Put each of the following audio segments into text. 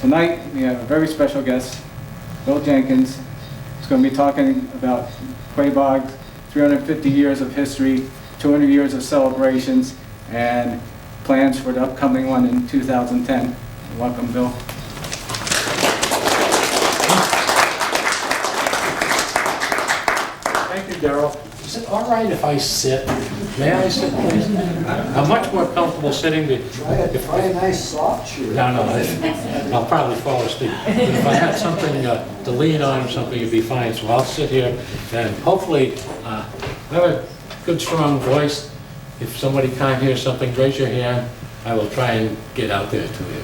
Tonight we have a very special guest, Bill Jankins. He's going to be talking about Quaboag, 350 years of history, 200 years of celebrations, and plans for the upcoming one in 2010. Welcome, Bill. Thank you, Darrell. Is it all right if I sit? May I sit, please? I'm much more comfortable sitting. Try a nice soft chair. No, I'll probably fall asleep. But if I had something to lean on or something, it'd be fine. So I'll sit here and hopefully I have a good, strong voice. If somebody can't hear something, raise your hand. I will try and get out there to you.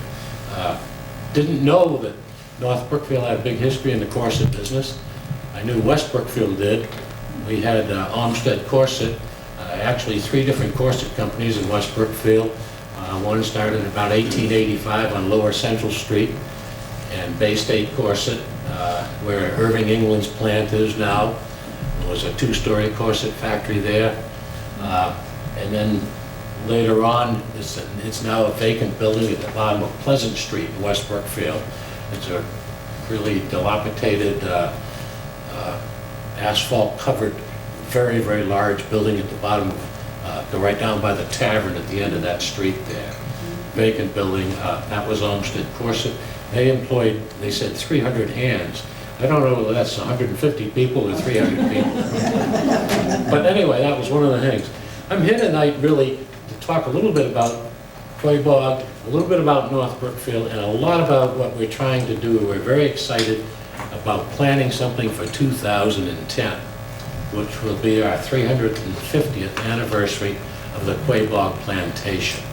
Didn't know that North Brookfield had a big history in the corset business. I knew West Brookfield did. We had Olmsted Corset, actually 3 different corset companies in West Brookfield. One started in about 1885 on Lower Central Street, and Bay State Corset, where Irving England's plant is now. There was a 2-story corset factory there. And then later on, it's now a vacant building at the bottom of Pleasant Street in West Brookfield. It's a really dilapidated, asphalt-covered, very, very large building at the bottom, go right down by the tavern at the end of that street there. Vacant building, that was Olmsted Corset. They employed, they said, 300 hands. I don't know whether that's 150 people or 300 people. But anyway, that was one of the things. I'm here tonight really to talk a little bit about Quaboag, a little bit about North Brookfield, and a lot about what we're trying to do. We're very excited about planning something for 2010, which will be our 350th anniversary of the Quaboag Plantation.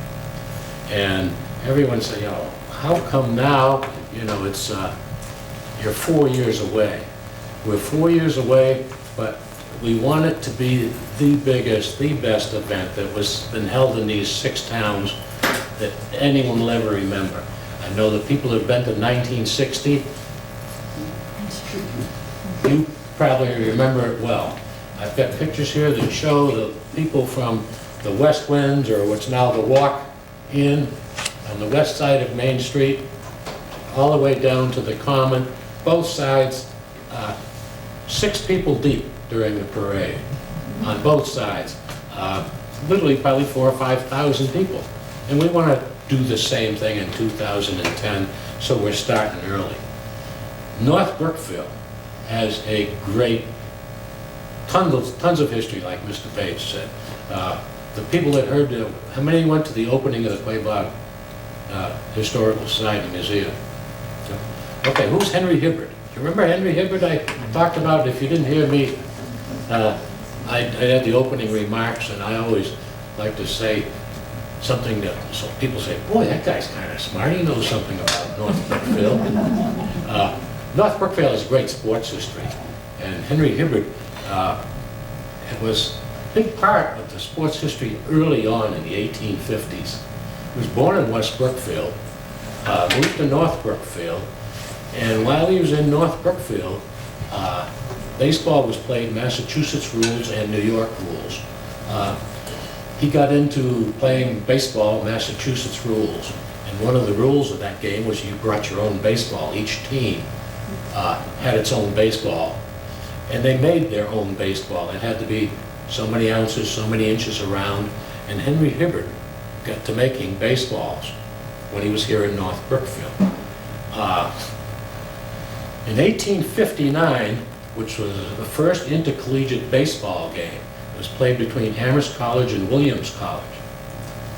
And everyone say, oh, how come now? You know, it's, you're 4 years away. We're 4 years away, but we want it to be the biggest, the best event that was been held in these 6 towns that anyone will ever remember. I know the people who've been to 1960, you probably remember it well. I've got pictures here that show the people from the West Winds, or what's now the Walk-In, on the west side of Main Street, all the way down to the Common, both sides, 6 people deep during the parade, on both sides. Literally probably 4,000 or 5,000 people. And we want to do the same thing in 2010, so we're starting early. North Brookfield has a great, tons of history, like Mr. Page said. The people that heard, how many went to the opening of the Quaboag Historical Society Museum? Okay, who's Henry Hibbard? Do you remember Henry Hibbard? I talked about, if you didn't hear me, I had the opening remarks, and I always like to say something that, so people say, boy, that guy's kind of smart, he knows something about North Brookfield. North Brookfield has great sports history, and Henry Hibbard was a big part of the sports history early on in the 1850s. He was born in West Brookfield, moved to North Brookfield, and while he was in North Brookfield, baseball was played Massachusetts rules and New York rules. He got into playing baseball Massachusetts rules, and one of the rules of that game was you brought your own baseball. Each team had its own baseball, and they made their own baseball. It had to be so many ounces, so many inches around, and Henry Hibbard got to making baseballs when he was here in North Brookfield. In 1859, which was the first intercollegiate baseball game, it was played between Amherst College and Williams College.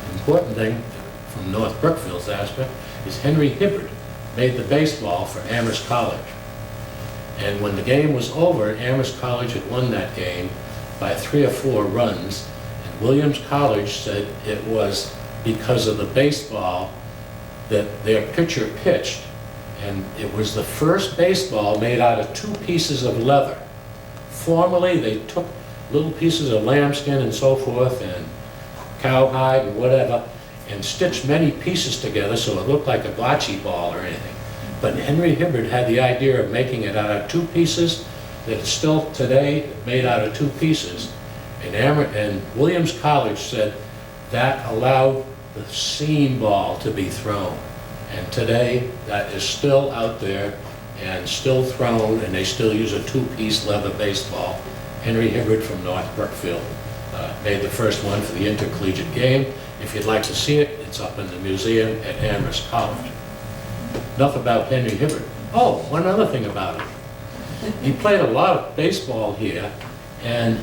The important thing from North Brookfield's aspect is Henry Hibbard made the baseball for Amherst College. And when the game was over, Amherst College had won that game by 3 or 4 runs, and Williams College said it was because of the baseball that their pitcher pitched, and it was the first baseball made out of 2 pieces of leather. Formerly, they took little pieces of lambskin and so forth, and cowhide and whatever, and stitched many pieces together so it looked like a bocce ball or anything. But Henry Hibbard had the idea of making it out of 2 pieces that's still today made out of 2 pieces. And Williams College said that allowed the seam ball to be thrown. And today, that is still out there and still thrown, and they still use a two-piece leather baseball. Henry Hibbert from North Brookfield made the first one for the intercollegiate game. If you'd like to see it, it's up in the museum at Amherst College. Enough about Henry Hibbert. Oh, one other thing about him. He played a lot of baseball here, and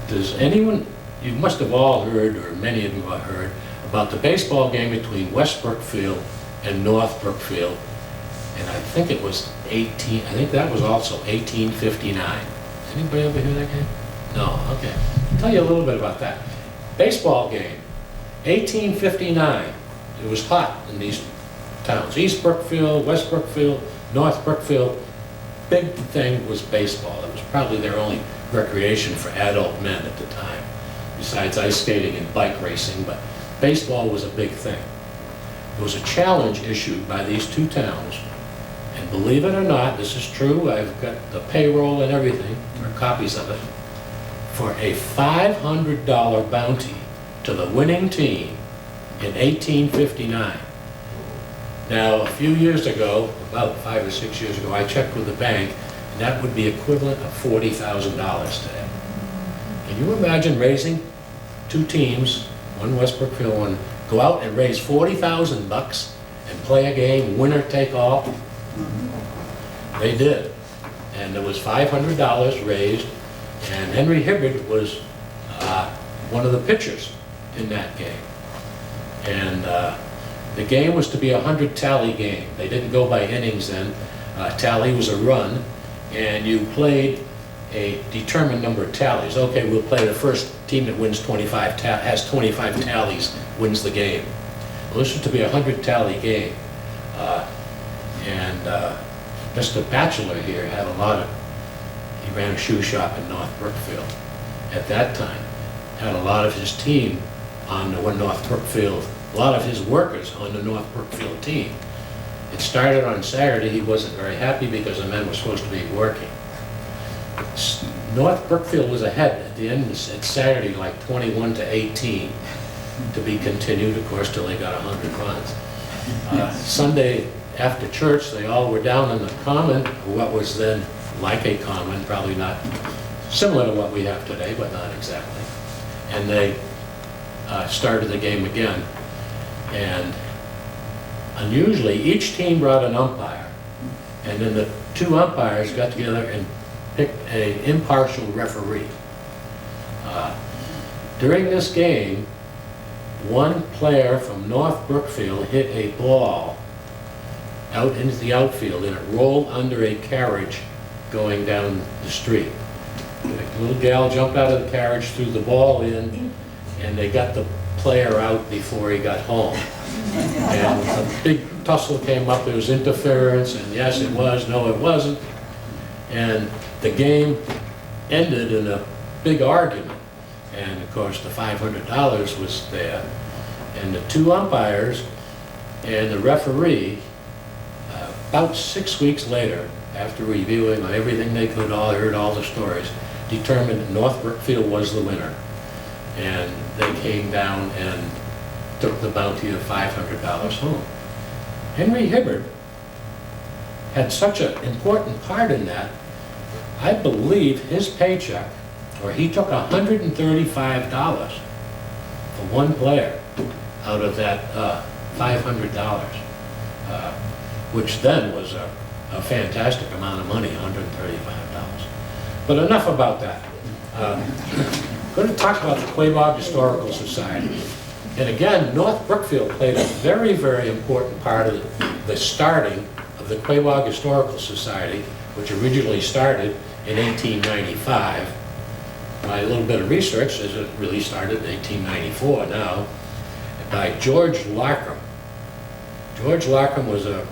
does anyone, you must have all heard, or many of you have heard, about the baseball game between West Brookfield and North Brookfield, and I think it was I think that was also 1859. Anybody ever hear that game? No, okay. I'll tell you a little bit about that. Baseball game, 1859. It was hot in these towns. East Brookfield, West Brookfield, North Brookfield. Big thing was baseball. It was probably their only recreation for adult men at the time, besides ice skating and bike racing, but baseball was a big thing. There was a challenge issued by these two towns, and believe it or not, this is true, I've got the payroll and everything, or copies of it, for a $500 bounty to the winning team in 1859. Now, a few years ago, about 5 or 6 years ago, I checked with the bank, and that would be equivalent of $40,000 today. Can you imagine raising two teams, one West Brookfield, one, go out and raise 40,000 bucks and play a game, winner take all? They did. And there was $500 raised, and Henry Hibbert was one of the pitchers in that game. And the game was to be a 100-tally game. They didn't go by innings then. Tally was a run, and you played a determined number of tallies. Okay, we'll play the first team that wins 25, has 25 tallies, wins the game. Well, this was to be a 100-tally game. Mr. Batchelor here had a lot of, he ran a shoe shop in North Brookfield at that time, had a lot of his team on the North Brookfield, a lot of his workers on the North Brookfield team. It started on Saturday. He wasn't very happy because the men were supposed to be working. North Brookfield was ahead at the end of Saturday, like 21-18, to be continued, of course, till they got 100 runs. Sunday after church, they all were down in the common, what was then like a common, probably not similar to what we have today, but not exactly. And they started the game again. And unusually, each team brought an umpire, and then the two umpires got together and picked an impartial referee. During this game, one player from North Brookfield hit a ball out into the outfield, and it rolled under a carriage going down the street. The little gal jumped out of the carriage, threw the ball in, and they got the player out before he got home. And a big tussle came up. There was interference, and yes, it was, no, it wasn't. And the game ended in a big argument. And of course, the $500 was there. And the two umpires and the referee, about 6 weeks later, after reviewing everything they could, all heard all the stories, determined that North Brookfield was the winner. And they came down and took the bounty of $500 home. Henry Hibbert had such an important part in that. I believe his paycheck, or he took $135 for one player out of that $500, which then was a fantastic amount of money, $135. But enough about that. I'm going to talk about the Quaboag Historical Society. And again, North Brookfield played a very, very important part of the starting of the Quaboag Historical Society, which originally started in 1895. My little bit of research says it really started in 1894 now, by George Larkham. George Larkham was a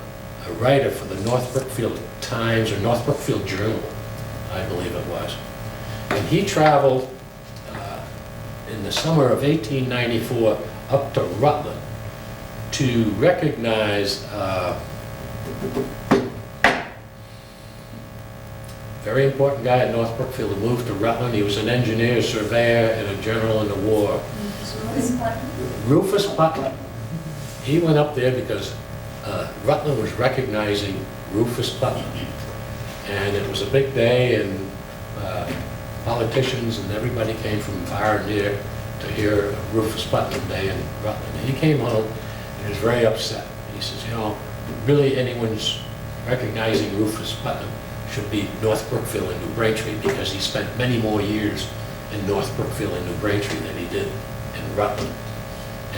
writer for the North Brookfield Times, or North Brookfield Journal, I believe it was. And he traveled in the summer of 1894 up to Rutland to recognize very important guy at North Brookfield who moved to Rutland. He was an engineer, surveyor, and a general in the war. Rufus Putnam. He went up there because Rutland was recognizing Rufus Putnam. And it was a big day, and politicians and everybody came from far and near to hear Rufus Putnam Day in Rutland. And he came home and he was very upset. He says, you know, really anyone's recognizing Rufus Putnam should be North Brookfield and New Braintree, because he spent many more years in North Brookfield and New Braintree than he did in Rutland.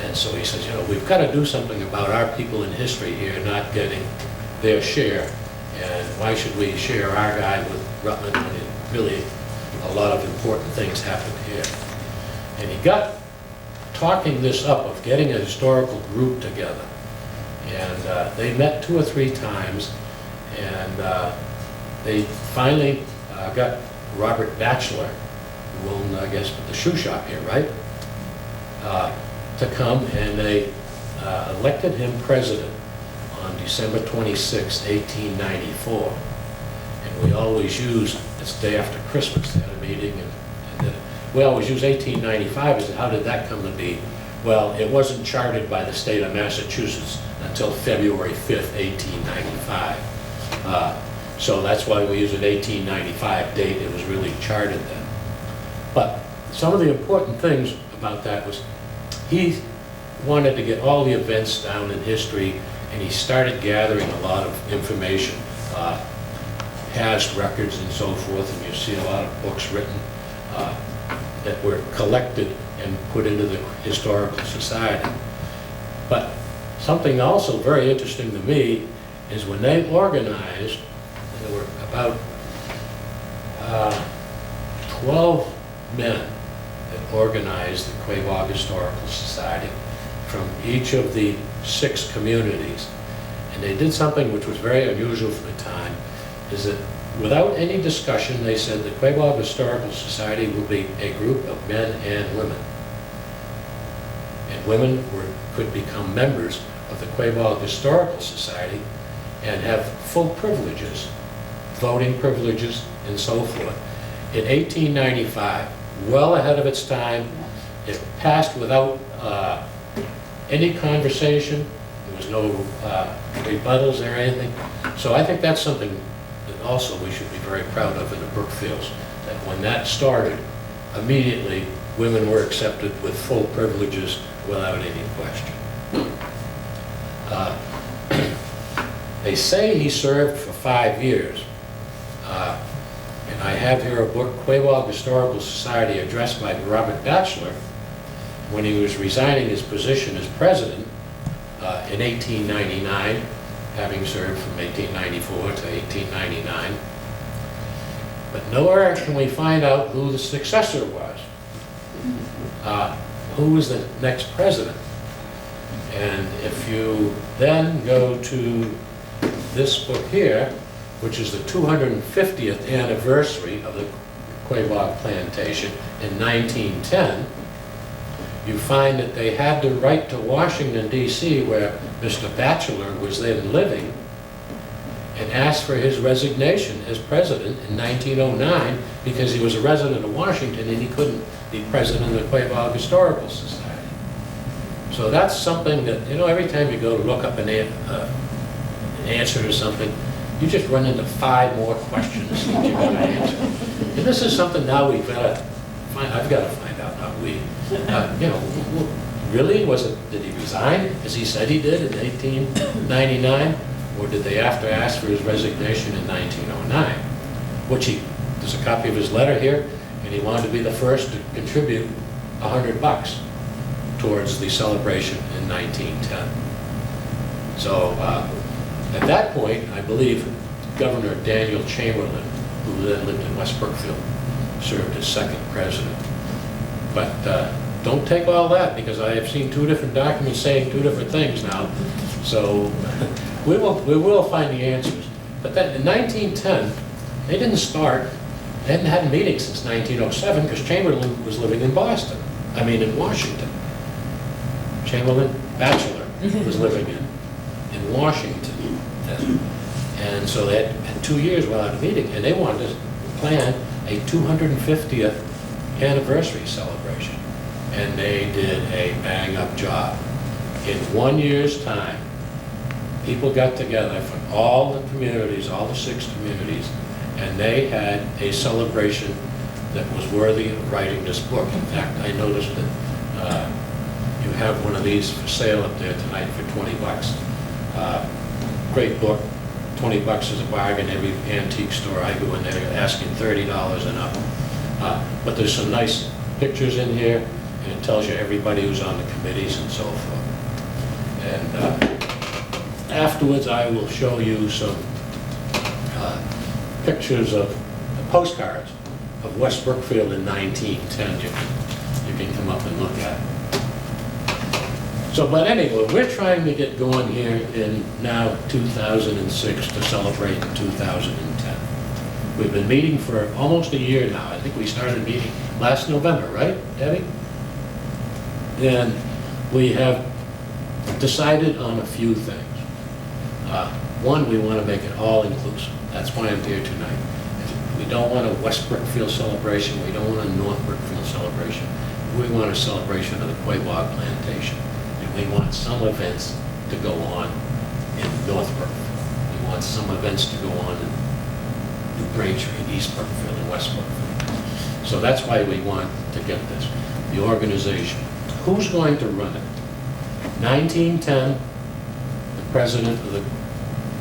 And so he says, you know, we've got to do something about our people in history here not getting their share. And why should we share our guy with Rutland when it really a lot of important things happened here? And he got talking this up of getting a historical group together. And they met 2 or 3 times, and they finally got Robert Batchelor, who owned, I guess, the shoe shop here, right? To come, and they elected him president on December 26, 1894. And we always use, it's the day after Christmas, they had a meeting, and we always use 1895 as how did that come to be? Well, it wasn't chartered by the state of Massachusetts until February 5th, 1895. So that's why we use an 1895 date. It was really chartered then. But some of the important things about that was he wanted to get all the events down in history, and he started gathering a lot of information, past records and so forth, and you see a lot of books written that were collected and put into the Historical Society. But something also very interesting to me is when they organized, there were about 12 men that organized the Quaboag Historical Society from each of the 6 communities. And they did something which was very unusual for the time, is that without any discussion, they said the Quaboag Historical Society will be a group of men and women. And women could become members of the Quaboag Historical Society and have full privileges, voting privileges and so forth. In 1895, well ahead of its time, it passed without any conversation. There was no rebuttals or anything. So I think that's something that also we should be very proud of in the Brookfields, that when that started, immediately women were accepted with full privileges without any question. They say he served for 5 years. And I have here a book, Quaboag Historical Society, addressed by Robert Batchelor when he was resigning his position as president in 1899, having served from 1894 to 1899. But nowhere can we find out who the successor was. Who was the next president? And if you then go to this book here, which is the 250th anniversary of the Quaboag Plantation in 1910, you find that they had to write to Washington, D.C., where Mr. Batchelor was then living, and ask for his resignation as president in 1909 because he was a resident of Washington and he couldn't be president of the Quaboag Historical Society. So that's something that, you know, every time you go to look up an answer to something, you just run into 5 more questions that you've got to answer. And this is something now we've got to find, I've got to find out, not we. You know, really, did he resign as he said he did in 1899? Or did they have to ask for his resignation in 1909? Which there's a copy of his letter here, and he wanted to be the first to contribute $100 towards the celebration in 1910. So at that point, I believe Governor Daniel Chamberlain, who then lived in West Brookfield, served as second president. But don't take all that, because I have seen 2 different documents saying 2 different things now. So we will find the answers. But then in 1910, they didn't start, they hadn't had a meeting since 1907 because Chamberlain was living in Boston, in Washington. Chamberlain Batchelor was living in Washington then. And so they had 2 years without a meeting, and they wanted to plan a 250th anniversary celebration. And they did a bang-up job. In 1 year's time, people got together from all the communities, all the 6 communities, and they had a celebration that was worthy of writing this book. In fact, I noticed that you have one of these for sale up there tonight for 20 bucks. Great book, 20 bucks is a bargain. Every antique store I go in there, they're asking $30 and up. But there's some nice pictures in here, and it tells you everybody who's on the committees and so forth. And afterwards, I will show you some pictures of postcards of West Brookfield in 1910. You can come up and look at. So, but anyway, we're trying to get going here in now 2006 to celebrate 2010. We've been meeting for almost a year now. I think we started meeting last November, right, Debbie? And we have decided on a few things. One, we want to make it all-inclusive. That's why I'm here tonight. We don't want a West Brookfield celebration. We don't want a North Brookfield celebration. We want a celebration of the Quaboag Plantation. And we want some events to go on in North Brookfield. We want some events to go on in New Braintree, East Brookfield, and West Brookfield. So that's why we want to get this. The organization. Who's going to run it? 1910, the president of the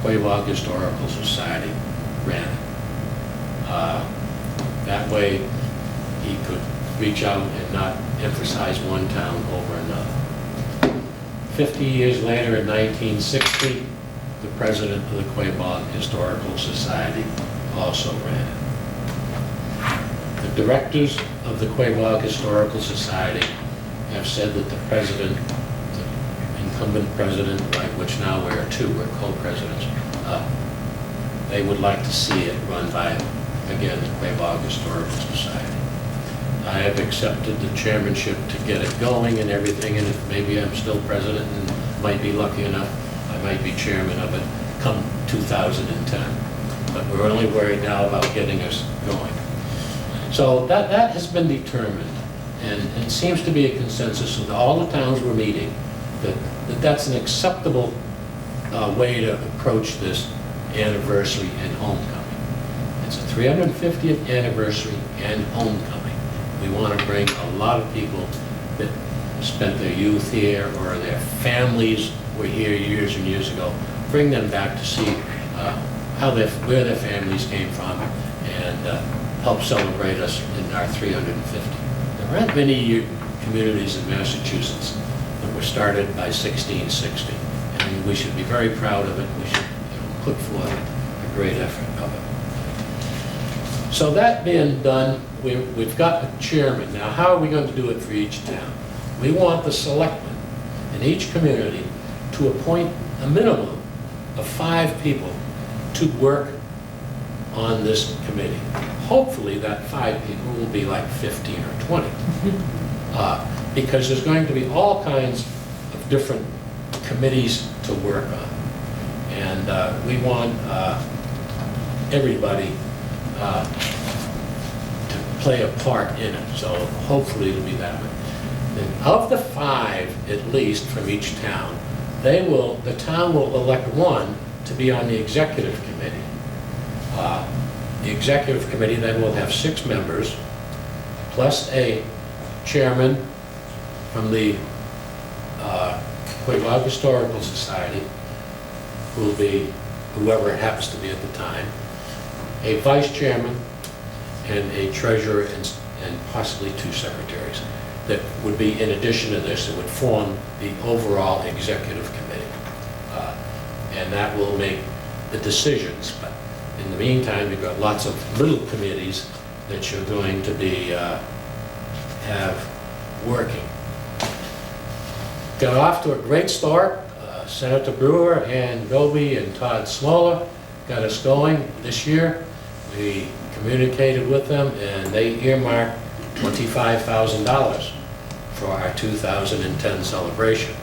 Quaboag Historical Society ran it. That way he could reach out and not emphasize one town over another. 50 years later, in 1960, the president of the Quaboag Historical Society also ran it. The directors of the Quaboag Historical Society have said that the president, the incumbent president, right, which now we're 2, we're co-presidents, they would like to see it run by, again, the Quaboag Historical Society. I have accepted the chairmanship to get it going and everything, and if maybe I'm still president and might be lucky enough, I might be chairman of it come 2010. But we're only worried now about getting us going. So that has been determined, and it seems to be a consensus of all the towns we're meeting that's an acceptable way to approach this anniversary and homecoming. It's a 350th anniversary and homecoming. We want to bring a lot of people that spent their youth here or their families were here years and years ago, bring them back to see where their families came from and help celebrate us in our 350. There aren't many communities in Massachusetts that were started by 1660, and we should be very proud of it. We should put forth a great effort of it. So that being done, we've got a chairman. Now, how are we going to do it for each town? We want the selectmen in each community to appoint a minimum of 5 people to work on this committee. Hopefully that 5 people will be like 15 or 20. Because there's going to be all kinds of different committees to work on. And we want everybody to play a part in it. So hopefully it'll be that way. And of the 5, at least, from each town, the town will elect 1 to be on the executive committee. The executive committee then will have 6 members, plus a chairman from the Quaboag Historical Society, who will be whoever it happens to be at the time, a vice chairman, and a treasurer, and possibly 2 secretaries. That would be, in addition to this, it would form the overall executive committee. And that will make the decisions. But in the meantime, we've got lots of little committees that you're going to be have working. Got off to a great start. Senator Brewer and Goby and Todd Smoller got us going this year. We communicated with them, and they earmarked $25,000 for our 2010 celebration.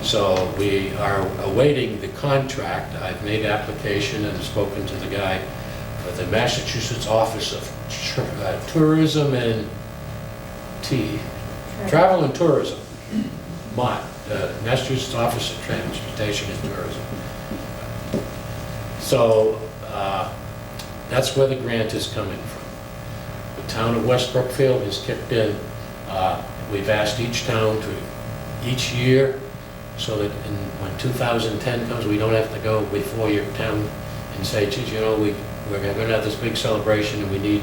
So we are awaiting the contract. I've made application and spoken to the guy for the Massachusetts Office of Tourism and Travel and Tourism, MOT, Massachusetts Office of Transportation and Tourism. So that's where the grant is coming from. The town of West Brookfield has kicked in. We've asked each town to, each year, so that when 2010 comes, we don't have to go before your town and say, geez, you know, we're going to have this big celebration and we need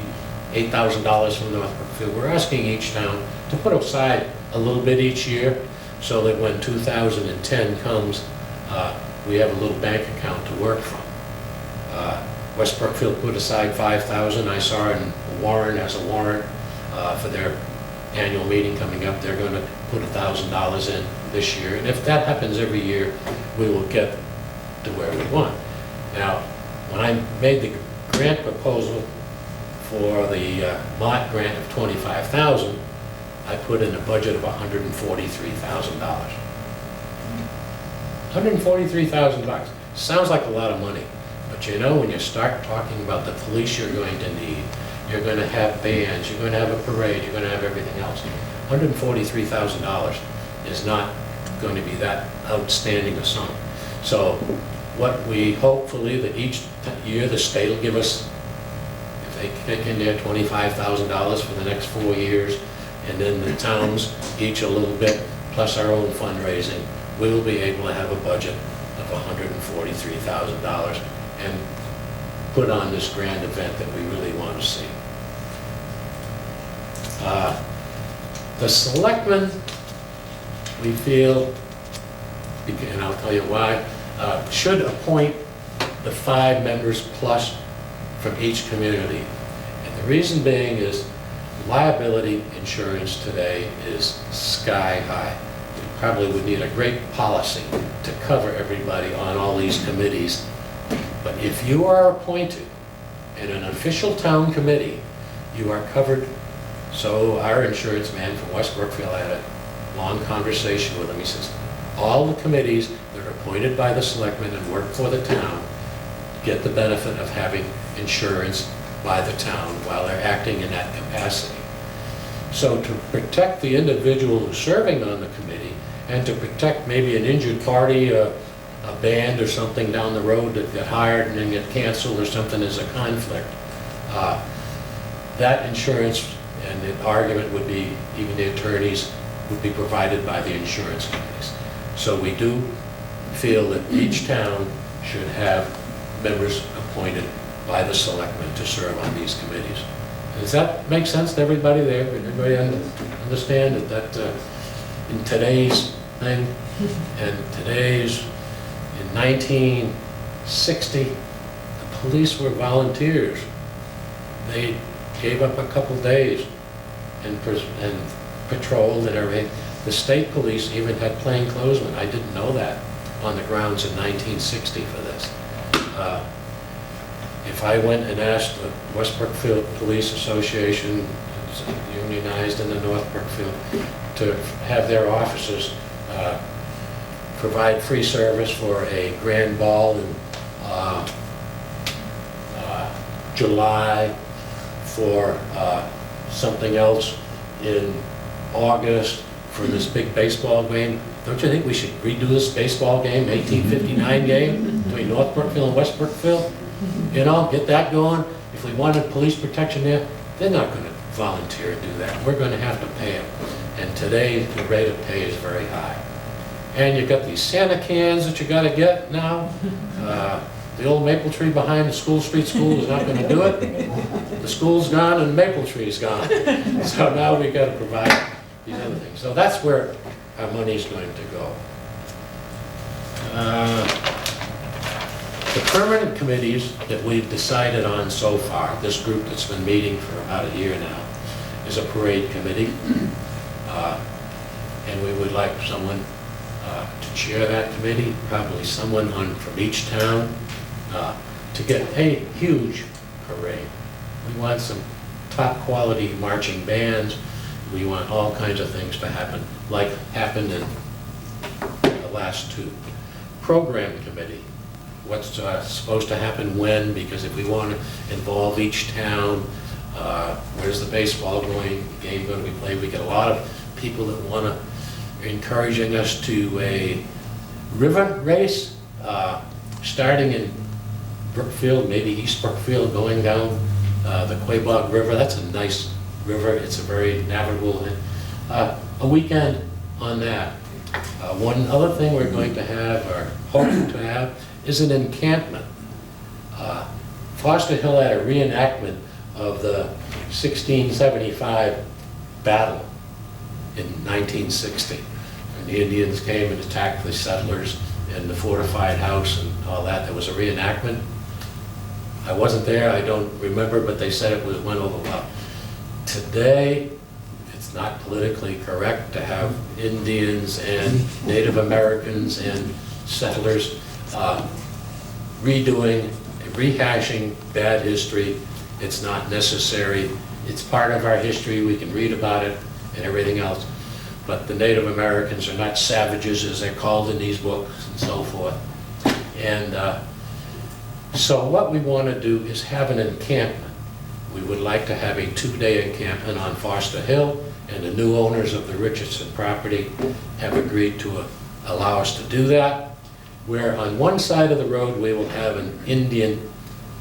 $8,000 from North Brookfield. We're asking each town to put aside a little bit each year so that when 2010 comes, we have a little bank account to work from. West Brookfield put aside $5,000. I saw in Warren as a warrant for their annual meeting coming up. They're going to put $1,000 in this year. And if that happens every year, we will get to where we want. Now, when I made the grant proposal for the Mott grant of $25,000, I put in a budget of $143,000. $143,000. Sounds like a lot of money, but you know, when you start talking about the police you're going to need, you're going to have bands, you're going to have a parade, you're going to have everything else. $143,000 is not going to be that outstanding a sum. So what we hopefully that each year the state will give us, if they kick in there $25,000 for the next 4 years, and then the towns each a little bit, plus our own fundraising, we will be able to have a budget of $143,000 and put on this grand event that we really want to see. The selectmen, we feel, and I'll tell you why, should appoint the 5 members plus from each community. And the reason being is liability insurance today is sky high. We probably would need a great policy to cover everybody on all these committees. But if you are appointed in an official town committee, you are covered. So our insurance man from West Brookfield, I had a long conversation with him. He says, all the committees that are appointed by the selectmen and work for the town get the benefit of having insurance by the town while they're acting in that capacity. So to protect the individual who's serving on the committee and to protect maybe an injured party, a band or something down the road that got hired and then get canceled or something as a conflict, that insurance and the argument would be, even the attorneys would be provided by the insurance companies. So we do feel that each town should have members appointed by the selectmen to serve on these committees. Does that make sense to everybody there? Everybody understand that in today's thing, and today's, in 1960, the police were volunteers. They gave up a couple days and patrolled and everything. The state police even had plainclothesmen. I didn't know that on the grounds in 1960 for this. If I went and asked the West Brookfield Police Association, it's unionized in the North Brookfield, to have their officers provide free service for a grand ball in July, for something else in August, for this big baseball game, don't you think we should redo this baseball game, 1859 game, between North Brookfield and West Brookfield? You know, get that going. If we wanted police protection there, they're not going to volunteer to do that. We're going to have to pay them. And today, the rate of pay is very high. And you've got these Santa cans that you got to get now. The old maple tree behind the School Street School is not going to do it. The school's gone and the maple tree's gone. So now we've got to provide these other things. So that's where our money's going to go. The permanent committees that we've decided on so far, this group that's been meeting for about a year now, is a parade committee. And we would like someone to chair that committee, probably someone from each town, to get a huge parade. We want some top quality marching bands. We want all kinds of things to happen, like happened in the last 2. Program committee. What's supposed to happen when, because if we want to involve each town, where's the baseball game going to be played? We get a lot of people that want to, encouraging us to a river race starting in Brookfield, maybe East Brookfield, going down the Quaboag River. That's a nice river. It's a very navigable. A weekend on that. One other thing we're going to have, or hoping to have, is an encampment. Foster Hill had a reenactment of the 1675 battle in 1960. When the Indians came and attacked the settlers in the fortified house and all that, there was a reenactment. I wasn't there, I don't remember, but they said went over well. Today, it's not politically correct to have Indians and Native Americans and settlers rehashing bad history. It's not necessary. It's part of our history. We can read about it and everything else. But the Native Americans are not savages, as they're called in these books and so forth. And so what we want to do is have an encampment. We would like to have a 2-day encampment on Foster Hill, and the new owners of the Richardson property have agreed to allow us to do that, where on one side of the road we will have an Indian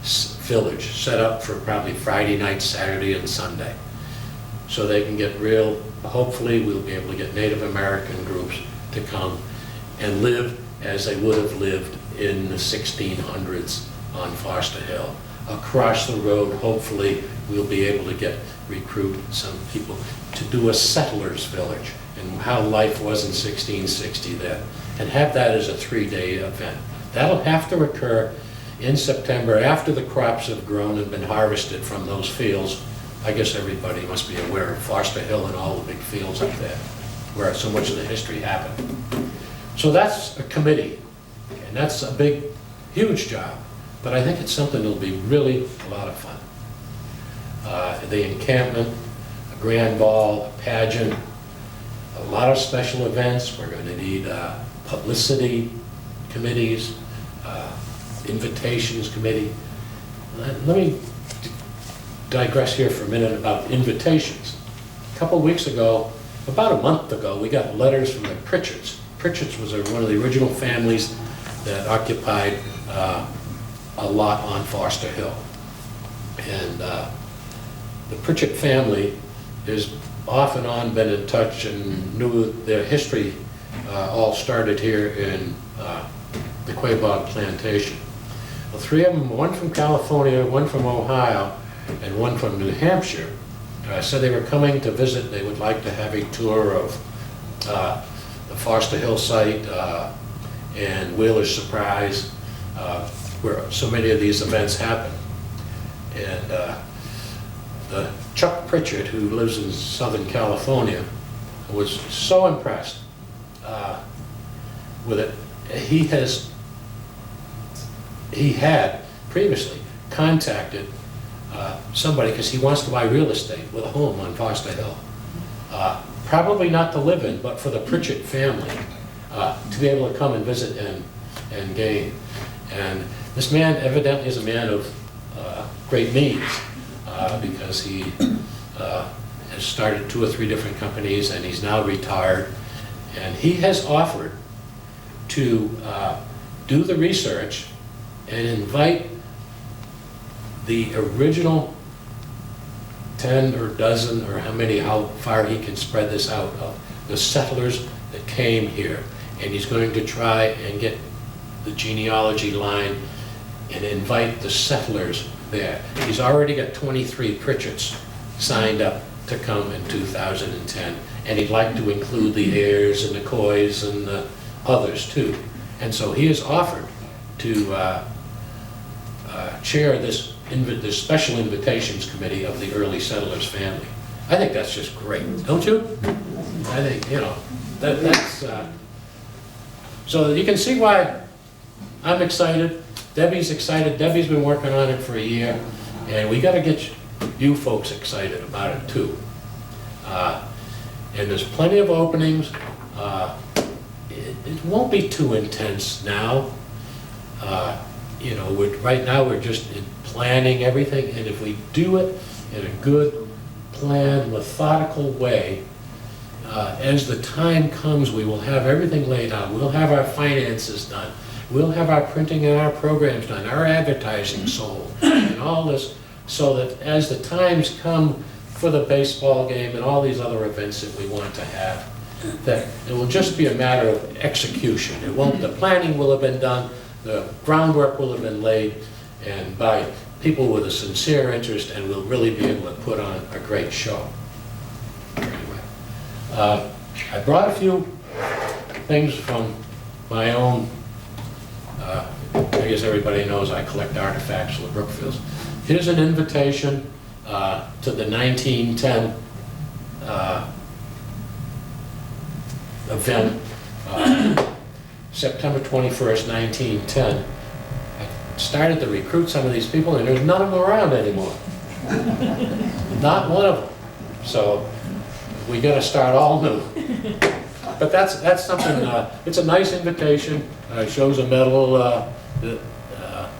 village set up for probably Friday night, Saturday, and Sunday. So they can get real, hopefully we'll be able to get Native American groups to come and live as they would have lived in the 1600s on Foster Hill. Across the road, hopefully, we'll be able to recruit some people to do a settlers village and how life was in 1660 then, and have that as a 3-day event. That'll have to occur in September after the crops have grown and been harvested from those fields. I guess everybody must be aware of Foster Hill and all the big fields up there where so much of the history happened. So that's a committee, and that's a big, huge job. But I think it's something that'll be really a lot of fun. The encampment, a grand ball, a pageant, a lot of special events. We're going to need publicity committees, invitations committee. Let me digress here for a minute about invitations. A couple weeks ago, about a month ago, we got letters from the Pritchards. Pritchards was one of the original families that occupied a lot on Foster Hill. And the Pritchard family has off and on been in touch and knew their history all started here in the Quaboag Plantation. Well, 3 of them, one from California, one from Ohio, and one from New Hampshire, said they were coming to visit. They would like to have a tour of the Foster Hill site and Whaler's Surprise, where so many of these events happen. And the Chuck Pritchard, who lives in Southern California, was so impressed with it. He had previously contacted somebody because he wants to buy real estate with a home on Foster Hill. Probably not to live in, but for the Pritchard family to be able to come and visit and gain. And this man evidently is a man of great means because he has started 2 or 3 different companies and he's now retired. And he has offered to do the research and invite the original 10 or dozen or how far he can spread this out of the settlers that came here. And he's going to try and get the genealogy line and invite the settlers there. He's already got 23 Pritchards signed up to come in 2010, and he'd like to include the heirs and the Coys and the others too. And so he has offered to chair this special invitations committee of the early settlers family. I think that's just great, don't you? I think, you know, that's so you can see why I'm excited. Debbie's excited. Debbie's been working on it for a year, and we got to get you folks excited about it too. And there's plenty of openings. It won't be too intense now. You know, right now we're just planning everything, and if we do it in a good, planned, methodical way, as the time comes, we will have everything laid out. We'll have our finances done. We'll have our printing and our programs done, our advertising sold, and all this, so that as the times come for the baseball game and all these other events that we want to have, that it will just be a matter of execution. It won't, the planning will have been done, the groundwork will have been laid, and by people with a sincere interest, and we'll really be able to put on a great show. Anyway, I brought a few things from my own, I guess everybody knows I collect artifacts from the Brookfields. Here's an invitation to the 1910 event, September 21st, 1910. I started to recruit some of these people, and there's none of them around anymore. Not one of them. So we got to start all new. But that's something, it's a nice invitation. It shows a medal that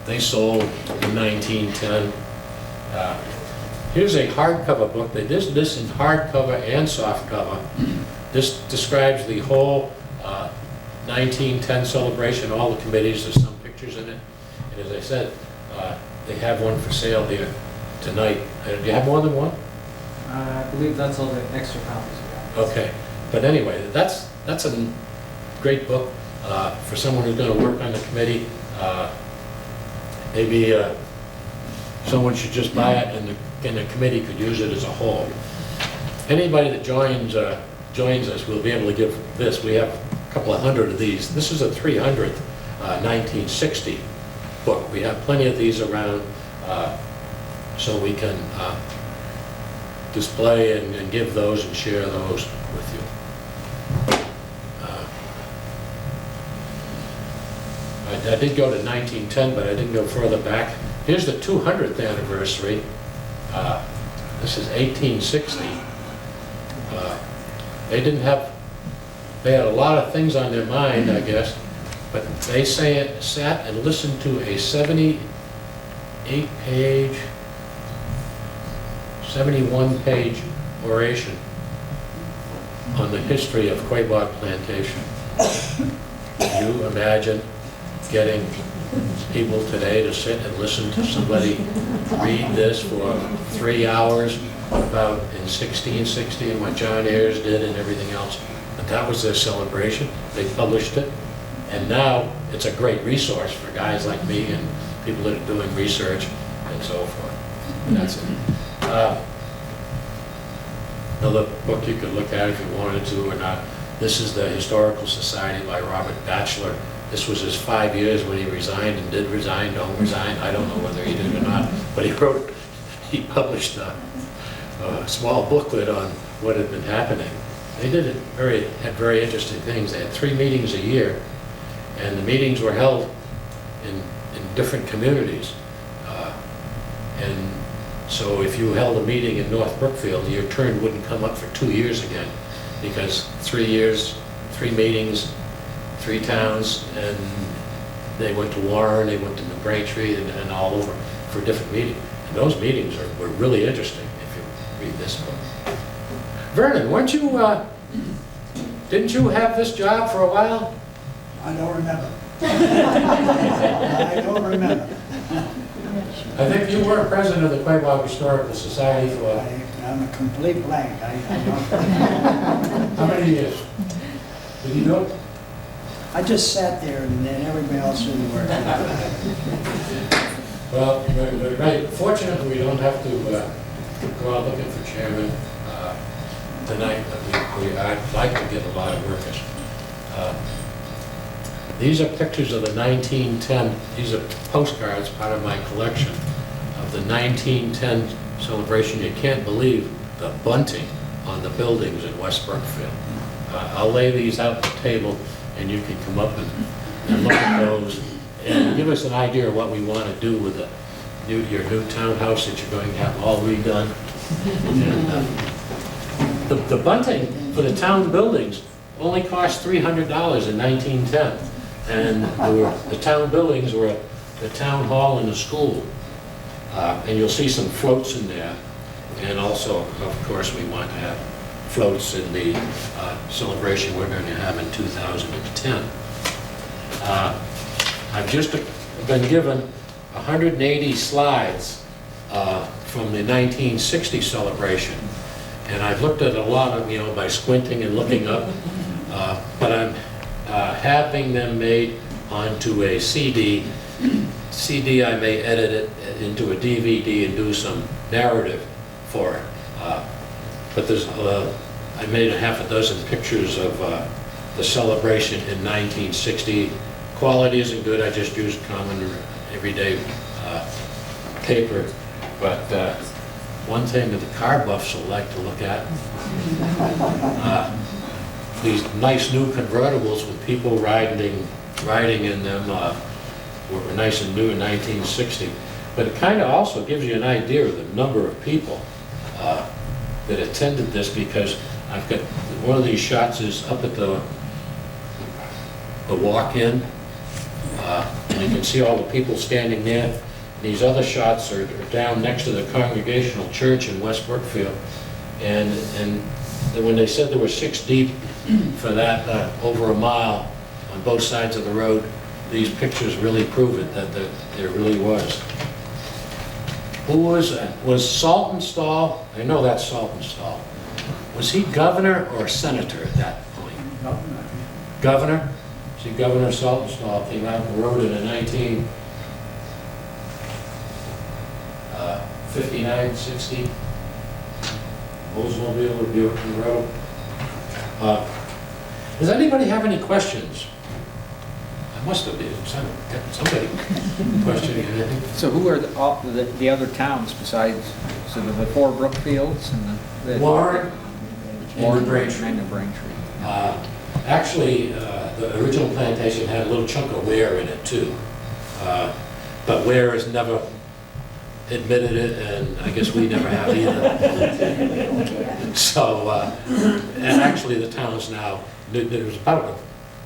they sold in 1910. Here's a hardcover book. They did this in hardcover and softcover. This describes the whole 1910 celebration, all the committees. There's some pictures in it. And as I said, they have one for sale here tonight. Do you have more than one? I believe that's all the extra copies we have. Okay. But anyway, that's a great book for someone who's going to work on the committee. Maybe someone should just buy it, and the committee could use it as a whole. Anybody that joins us will be able to give this. We have a couple of hundred of these. This is a 300th 1960 book. We have plenty of these around, so we can display and give those and share those with you. I did go to 1910, but I didn't go further back. Here's the 200th anniversary. This is 1860. They had a lot of things on their mind, I guess, but they sat and listened to a 71-page oration on the history of Quaboag Plantation. Can you imagine getting people today to sit and listen to somebody read this for 3 hours about in 1660 and what John Ayres did and everything else? But that was their celebration. They published it, and now it's a great resource for guys like me and people that are doing research and so forth. And that's it. Another book you could look at if you wanted to or not. This is the Historical Society by Robert Batchelor. This was his 5 years when he resigned, and did resign, don't resign. I don't know whether he did or not, but he published a small booklet on what had been happening. They had very interesting things. They had 3 meetings a year, and the meetings were held in different communities. And so if you held a meeting in North Brookfield, your turn wouldn't come up for 2 years again, because 3 years, 3 meetings, 3 towns, and they went to Warren, they went to New Braintree, and all over for different meetings. And those meetings were really interesting if you read this book. Vernon, weren't you, didn't you have this job for a while? I don't remember. I don't remember. I think you were president of the Quaboag Historical Society for... I'm a complete blank. I don't. How many years? Did you do it? I just sat there and then everybody else did the work. Well, we're very fortunate we don't have to go out looking for chairman tonight, but I'd like to get a lot of workers. These are pictures of the 1910, these are postcards, part of my collection, of the 1910 celebration. You can't believe the bunting on the buildings in West Brookfield. I'll lay these out on the table, and you can come up and look at those and give us an idea of what we want to do with your new townhouse that you're going to have all redone. And, the bunting for the town buildings only cost $300 in 1910, and the town buildings were the town hall and the school. And you'll see some floats in there, and also, of course, we want to have floats in the celebration we're going to have in 2010. I've just been given 180 slides from the 1960 celebration. And I've looked at a lot of, by squinting and looking up, but I'm having them made onto a CD. I may edit it into a DVD and do some narrative for it. But there's, I made a half a dozen pictures of the celebration in 1960. Quality isn't good, I just used common everyday paper. But one thing that the car buffs will like to look at, these nice new convertibles with people riding in them were nice and new in 1960. But it kind of also gives you an idea of the number of people that attended this, because I've got one of these shots is up at the walk-in, and you can see all the people standing there. These other shots are down next to the Congregational Church in West Brookfield, and when they said there were 6 deep for that over a mile on both sides of the road, these pictures really prove it, that there really was. Who was Saltonstall? I know that's Saltonstall. Was he governor or senator at that point? Governor? See, Governor Saltonstall came out and rode it in 1959, 60. Oldsmobile would be on the road. Does anybody have any questions? I must have been somebody questioning anything. So who are the other towns besides, so the 4 Brookfields and the Warren and New Braintree. And New Braintree. Actually, the original plantation had a little chunk of Ware in it too. But Ware has never admitted it, and I guess we never have either. So, and actually the towns now, there was about,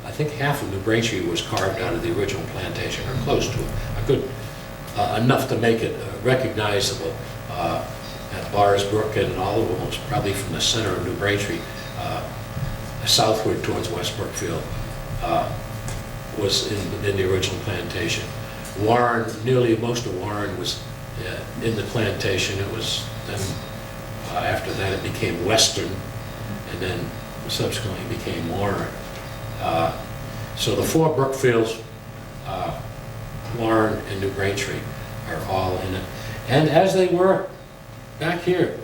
I think half of New Braintree was carved out of the original plantation, or close to it. A good, enough to make it recognizable. At Bars Brook and all of them was probably from the center of New Braintree, southward towards West Brookfield, was in the original plantation. Warren, nearly most of Warren was in the plantation. It was then, after that it became Western, and then subsequently became Warren. So the 4 Brookfields, Warren and New Braintree are all in it. And as they were back here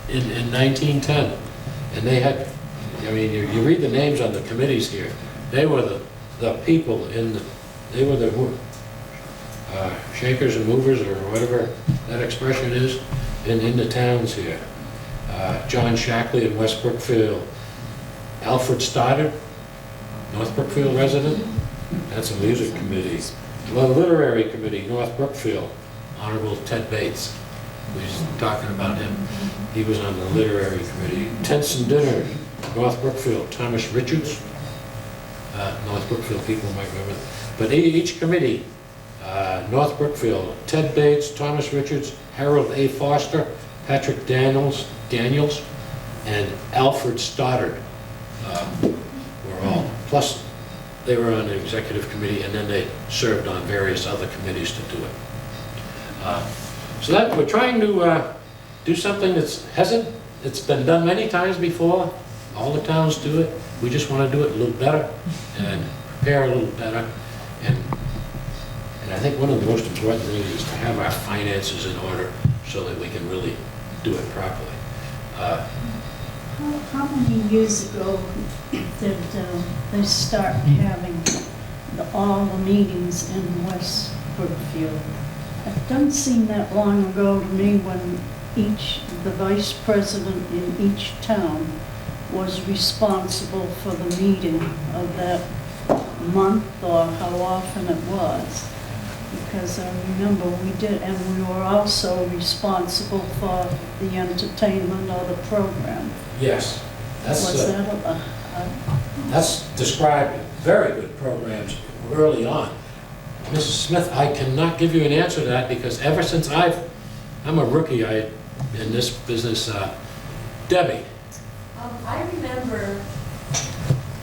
in 1910, and they had, I mean, you read the names on the committees here, they were the people in the, they were the shakers and movers, or whatever that expression is, in the towns here. John Shackley in West Brookfield, Alfred Stoddard, North Brookfield resident, that's a music committee. The literary committee, North Brookfield, Honorable Ted Bates, we was talking about him. He was on the literary committee. Tents and Dinners, North Brookfield, Thomas Richards. North Brookfield people might remember. But each committee, North Brookfield, Ted Bates, Thomas Richards, Harold A. Foster, Patrick Daniels, and Alfred Stoddard were all. Plus, they were on the executive committee, and then they served on various other committees to do it. So that we're trying to do something it's been done many times before. All the towns do it. We just want to do it a little better and prepare a little better. And I think one of the most important things is to have our finances in order so that we can really do it properly. How many years ago did they start having all the meetings in West Brookfield? It doesn't seem that long ago to me when the vice president in each town was responsible for the meeting of that month, or how often it was. Because I remember we did, and we were also responsible for the entertainment or the program. Yes, that's described very good programs early on. Mrs. Smith, I cannot give you an answer to that, because ever since I'm a rookie in this business. Debbie? I remember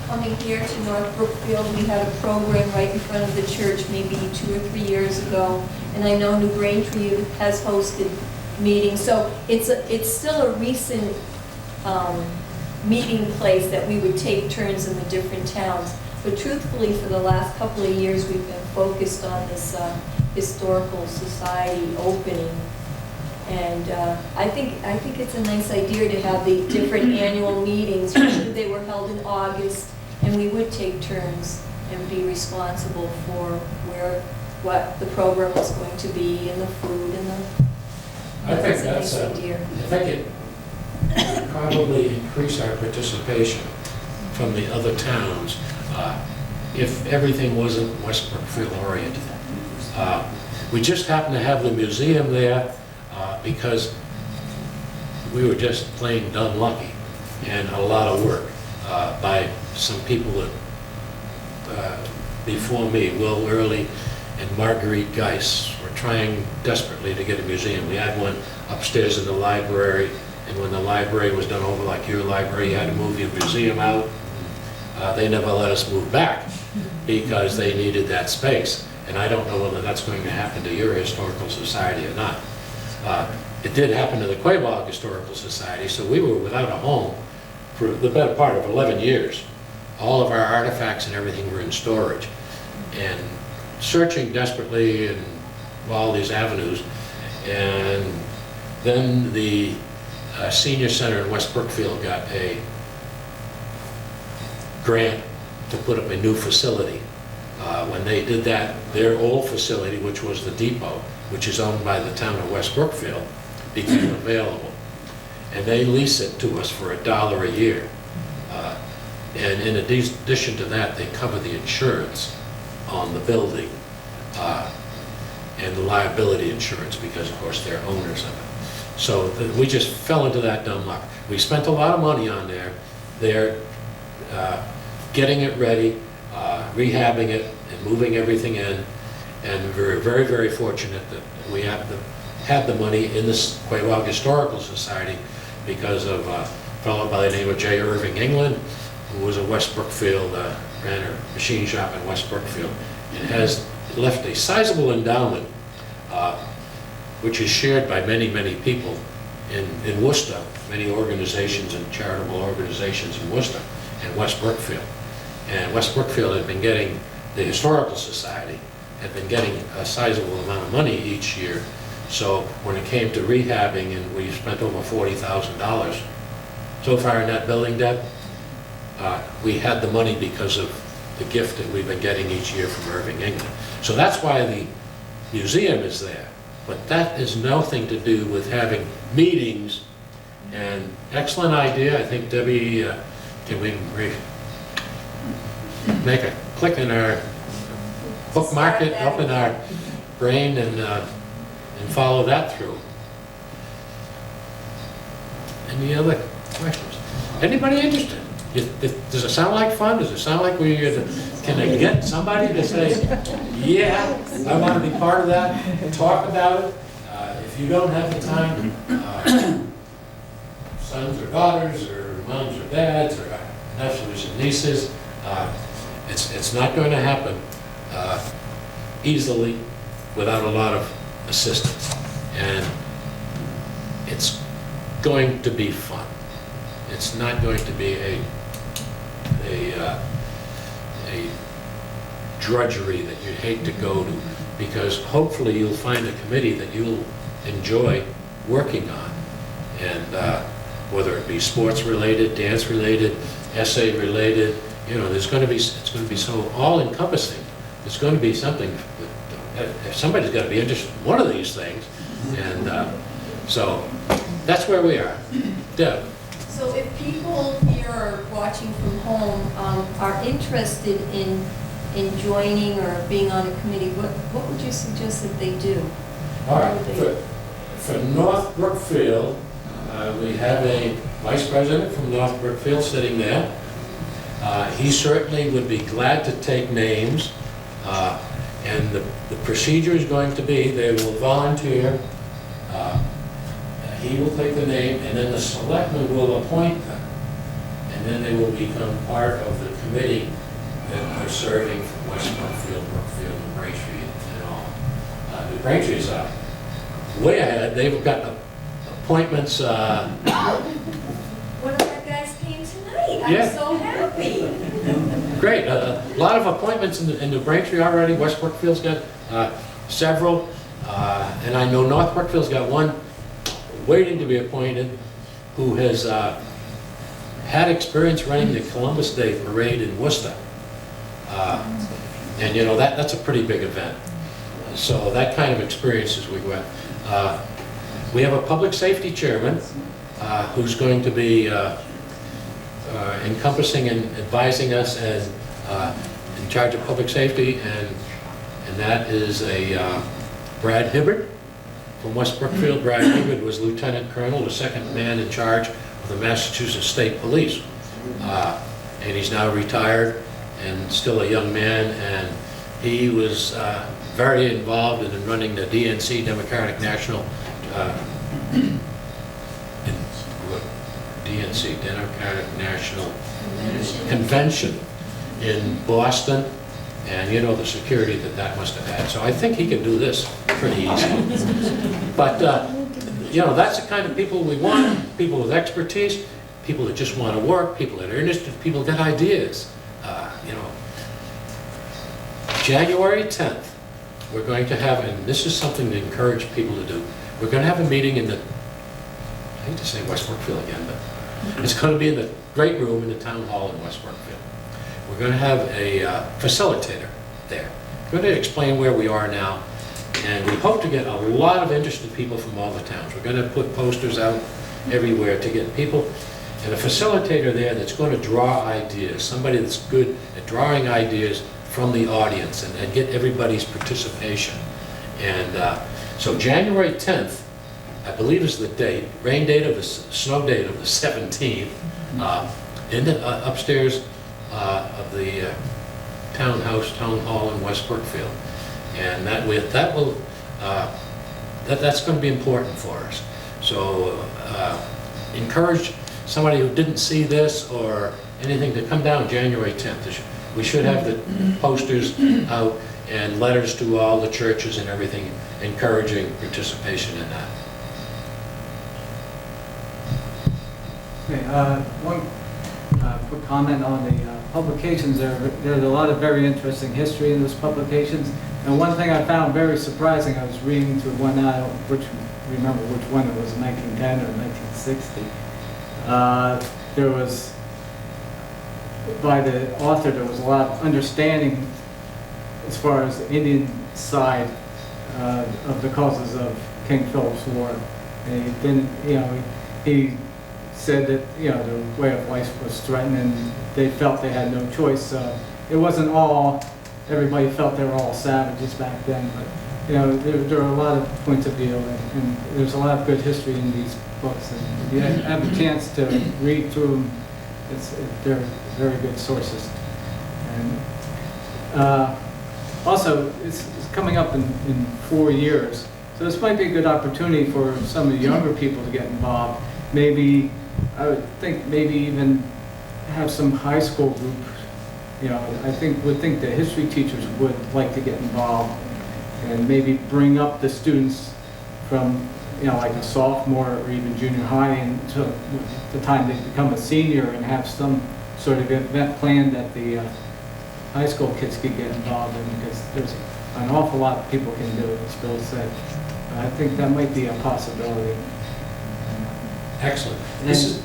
coming here to North Brookfield. We had a program right in front of the church maybe 2 or 3 years ago, and I know New Braintree has hosted meetings. So it's still a recent meeting place that we would take turns in the different towns. But truthfully, for the last couple of years, we've been focused on this historical society opening. And I think it's a nice idea to have the different annual meetings. Usually they were held in August, and we would take turns and be responsible for what the program was going to be, and the food, and I think a that's, nice I idea. think it would probably increase our participation from the other towns if everything wasn't West Brookfield oriented. We just happen to have the museum there because we were just plain done lucky, and a lot of work by some people that before me, Will Early and Marguerite Geis, were trying desperately to get a museum. We had one upstairs in the library, and when the library was done over like your library, you had to move your museum out. They never let us move back because they needed that space. And I don't know whether that's going to happen to your historical society or not. It did happen to the Quaboag Historical Society, so we were without a home for the better part of 11 years. All of our artifacts and everything were in storage. And searching desperately in all these avenues. And then the Senior Center in West Brookfield got a grant to put up a new facility. When they did that, their old facility, which was the depot, which is owned by the town of West Brookfield, became available. And they lease it to us for $1 a year. And in addition to that, they cover the insurance on the building and the liability insurance because, of course, they're owners of it. So we just fell into that dumb luck. We spent a lot of money on there. They're getting it ready, rehabbing it, and moving everything in. And we're very, very fortunate that we had the money in this Quaboag Historical Society because of a fellow by the name of J. Irving England, who was a West Brookfield, ran a machine shop in West Brookfield, and has left a sizable endowment, which is shared by many, many people in Worcester, many organizations and charitable organizations in Worcester and West Brookfield. And West Brookfield had been getting, the Historical Society had been getting a sizable amount of money each year. So when it came to rehabbing, and we spent over $40,000 so far in that building, Deb, we had the money because of the gift that we've been getting each year from Irving England. So that's why the museum is there. But that has nothing to do with having meetings. And excellent idea. I think, Debbie, can we make a click in our, bookmark it up in our brain and follow that through. Any other questions? Anybody interested? Does it sound like fun? Does it sound like can I get somebody to say, yeah, I want to be part of that, talk about it? If you don't have the time, sons or daughters or moms or dads or nephews and nieces, it's not going to happen easily without a lot of assistance. And it's going to be fun. It's not going to be a drudgery that you'd hate to go to, because hopefully you'll find a committee that you'll enjoy working on. And whether it be sports related, dance related, essay related, you know, it's going to be so all encompassing. It's going to be something that somebody's got to be interested in one of these things. And so that's where we are. Deb. So if people here are watching from home are interested in joining or being on a committee, what would you suggest that they do? All right. For North Brookfield, we have a vice president from North Brookfield sitting there. He certainly would be glad to take names. And the procedure is going to be they will volunteer. He will take the name, and then the selectmen will appoint them. And then they will become part of the committee that are serving from West Brookfield, New Braintree, and all. New Braintree's way ahead. They've got appointments. One of our guys came tonight. I'm Yeah. so happy. Great. A lot of appointments in New Braintree already. West Brookfield's got several. And I know North Brookfield's got one waiting to be appointed who has had experience running the Columbus Day Parade in Worcester. And you know, that's a pretty big event. So that kind of experience as we went. We have a public safety chairman who's going to be encompassing and advising us and in charge of public safety, and that is a Brad Hibbert from West Brookfield. Brad Hibbert was Lieutenant Colonel, the second man in charge of the Massachusetts State Police. And he's now retired and still a young man, and he was very involved in running the DNC, Democratic National DNC, Democratic National Convention in Boston, and you know the security that must have had. So I think he can do this pretty easily. But you know, that's the kind of people we want, people with expertise, people that just want to work, people that are interested, people that got ideas. You know, January 10th, we're going to have, and this is something to encourage people to do, we're going to have a meeting in the, I hate to say West Brookfield again, but it's going to be in the great room in the town hall in West Brookfield. We're going to have a facilitator there. We're going to explain where we are now, and we hope to get a lot of interested people from all the towns. We're going to put posters out everywhere to get people, and a facilitator there that's going to draw ideas, somebody that's good at drawing ideas from the audience and get everybody's participation. And so January 10th, I believe is the date, rain date of the snow date of the 17th, in the upstairs of the town hall in West Brookfield, and that's going to be important for us. So encourage somebody who didn't see this or anything to come down January 10th. We should have the posters out and letters to all the churches and everything encouraging participation in that. Okay, one quick comment on the publications. There's a lot of very interesting history in those publications. And one thing I found very surprising, I was reading through one, I don't remember which one it was, 1910 or 1960. There was, by the author, there was a lot of understanding as far as the Indian side of the causes of King Philip's War. And he didn't, you know, he said that, you know, the way of life was threatened and they felt they had no choice. So it wasn't all, everybody felt they were all savages back then, but you know, there are a lot of points of view, and there's a lot of good history in these books, and if you have a chance to read through them, they're very good sources. And also, it's coming up in 4 years, so this might be a good opportunity for some of the younger people to get involved. Maybe, I would think, maybe even have some high school group. You know, would think the history teachers would like to get involved and maybe bring up the students from, you know, like a sophomore or even junior high until the time they become a senior, and have some sort of event planned that the high school kids could get involved in, because there's an awful lot people can do, as Bill said. I think that might be a possibility. Excellent. This is,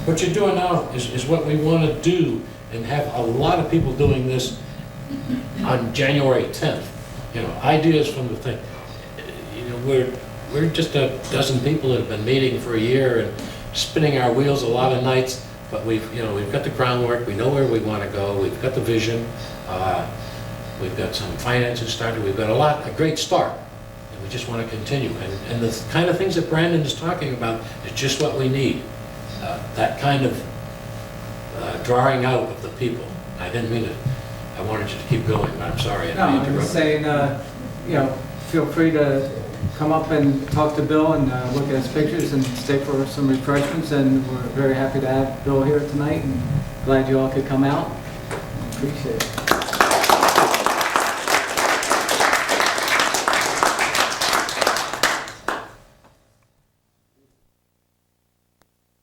what you're doing now is what we want to do, and have a lot of people doing this on January 10th. You know, ideas from the thing. You know, we're just a dozen people that have been meeting for a year and spinning our wheels a lot of nights, but we've got the groundwork, we know where we want to go, we've got the vision, we've got some finances started, we've got a great start, and we just want to continue. And the kind of things that Brandon is talking about is just what we need. That kind of drawing out of the people. I didn't mean it. I wanted you to keep going, but I'm sorry. No, I'm just saying, you know, feel free to come up and talk to Bill and look at his pictures and stay for some refreshments. And we're very happy to have Bill here tonight. And glad you all could come out. Appreciate it.